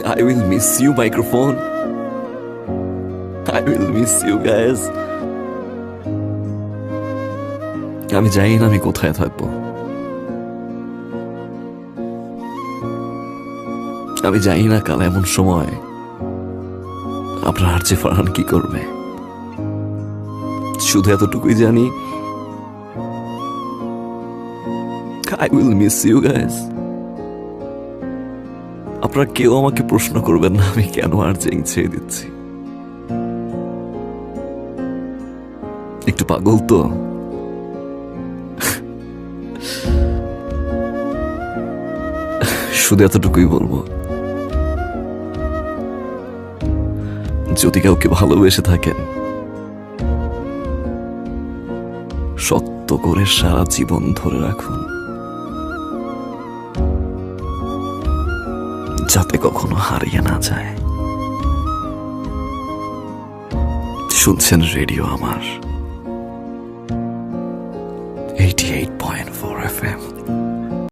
I will miss you, microphone. I will miss you, guys. আমি জানি না আমি কোথায় থাকবো, আমি জানি না কাল এমন সময় আপনার আরজে ফারহান কি করবে। শুধু এতটুকুই জানি, I will miss you, guys. আপনারা কেউ আমাকে প্রশ্ন করবেন না আমি কেন আরজেইং ছেড়ে দিচ্ছি। একটু পাগল তো। শুধু এতটুকুই বলবো, যদি কাউকে ভালোবেসে থাকেন শক্ত করে সারা জীবন ধরে রাখুন, যাতে কখনো হারিয়ে না যায়। শুনছেন রেডিও আমার 88.4 FM।